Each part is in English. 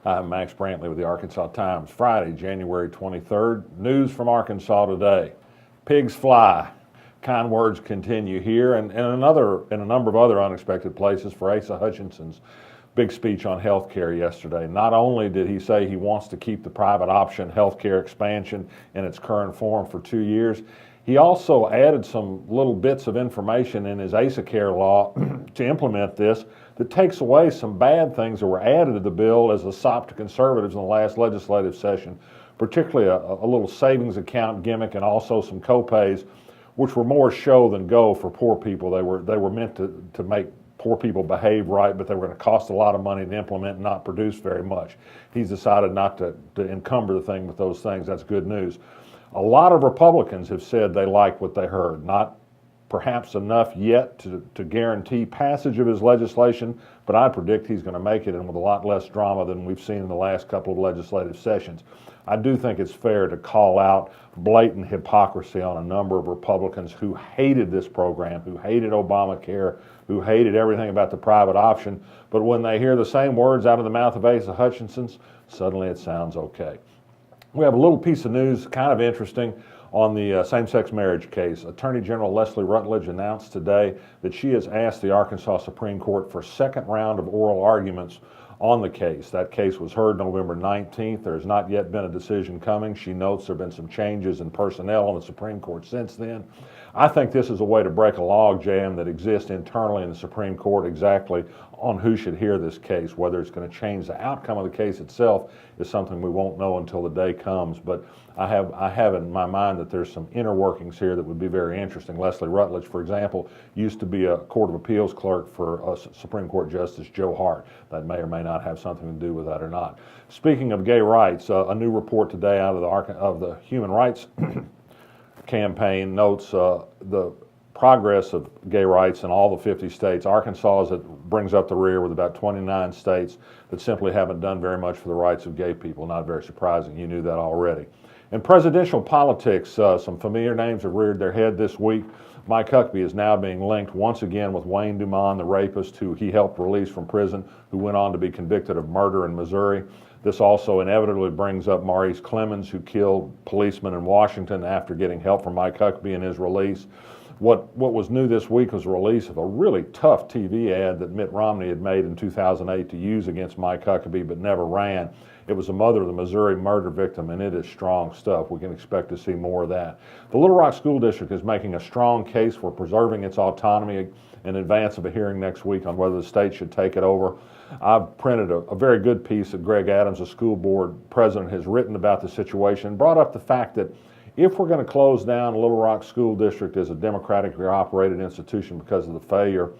I'm Max Brantley with the Arkansas Times. Friday, January 23rd. News from Arkansas today. Pigs fly. Kind words continue here and in a number of other unexpected places for Asa Hutchinson's big speech on health care yesterday. Not only did he say he wants to keep the private option health care expansion in its current form for 2 years, he also added some little bits of information in his Asa Care law to implement this that takes away some bad things that were added to the bill as a sop to conservatives in the last legislative session, particularly a little savings account gimmick and also some copays, which were more show than go for poor people. They were meant to make poor people behave right, but they were going to cost a lot of money to implement and not produce very much. He's decided not to encumber the thing with those things. That's good news. A lot of Republicans have said they like what they heard. Not perhaps enough yet to guarantee passage of his legislation, but I predict he's going to make it, and with a lot less drama than we've seen in the last couple of legislative sessions. I do think it's fair to call out blatant hypocrisy on a number of Republicans who hated this program, who hated Obamacare, who hated everything about the private option, but when they hear the same words out of the mouth of Asa Hutchinson, suddenly it sounds okay. We have a little piece of news, kind of interesting, on the same-sex marriage case. Attorney General Leslie Rutledge announced today that she has asked the Arkansas Supreme Court for a second round of oral arguments on the case. That case was heard November 19th. There has not yet been a decision coming. She notes there have been some changes in personnel on the Supreme Court since then. I think this is a way to break a logjam that exists internally in the Supreme Court exactly on who should hear this case. Whether it's going to change the outcome of the case itself is something we won't know until the day comes, but I have in my mind that there's some inner workings here that would be very interesting. Leslie Rutledge, for example, used to be a Court of Appeals clerk for Supreme Court Justice Joe Hart. That may or may not have something to do with that or not. Speaking of gay rights, a new report today out of the Human Rights Campaign notes the progress of gay rights in all the 50 states. Arkansas brings up the rear with about 29 states that simply haven't done very much for the rights of gay people. Not very surprising. You knew that already. In presidential politics, some familiar names have reared their head this week. Mike Huckabee is now being linked once again with Wayne Dumont, the rapist who he helped release from prison, who went on to be convicted of murder in Missouri. This also inevitably brings up Maurice Clemens, who killed policemen in Washington after getting help from Mike Huckabee in his release. What was new this week was the release of a really tough TV ad that Mitt Romney had made in 2008 to use against Mike Huckabee but never ran. It was the mother of the Missouri murder victim, and it is strong stuff. We can expect to see more of that. The Little Rock School District is making a strong case for preserving its autonomy in advance of a hearing next week on whether the state should take it over. I've printed a very good piece that Greg Adams, the school board president, has written about the situation and brought up the fact that if we're going to close down Little Rock School District as a democratically operated institution because of the failure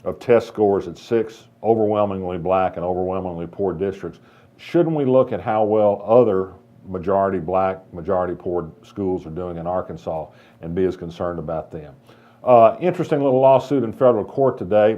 of test scores at 6 overwhelmingly black and overwhelmingly poor districts, shouldn't we look at how well other majority black, majority poor schools are doing in Arkansas and be as concerned about them? Interesting little lawsuit in federal court today.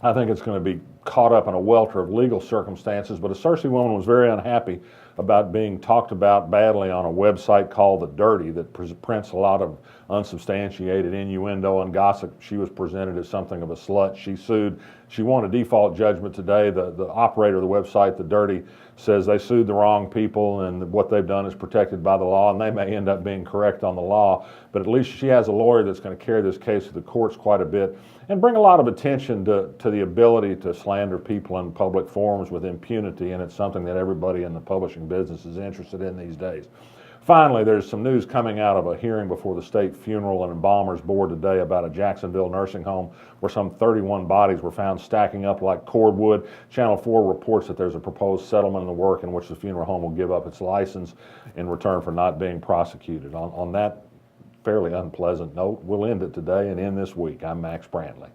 I think it's going to be caught up in a welter of legal circumstances, but a Searcy woman was very unhappy about being talked about badly on a website called The Dirty that prints a lot of unsubstantiated innuendo and gossip. She was presented as something of a slut. She sued. She won a default judgment today. The operator of the website, The Dirty, says they sued the wrong people and what they've done is protected by the law, and they may end up being correct on the law, but at least she has a lawyer that's going to carry this case to the courts quite a bit and bring a lot of attention to the ability to slander people in public forums with impunity, and it's something that everybody in the publishing business is interested in these days. Finally, there's some news coming out of a hearing before the State Funeral and Embalmers Board today about a Jacksonville nursing home where some 31 bodies were found stacking up like cordwood. Channel 4 reports that there's a proposed settlement in the work in which the funeral home will give up its license in return for not being prosecuted. On that fairly unpleasant note, we'll end it today and end this week. I'm Max Brantley.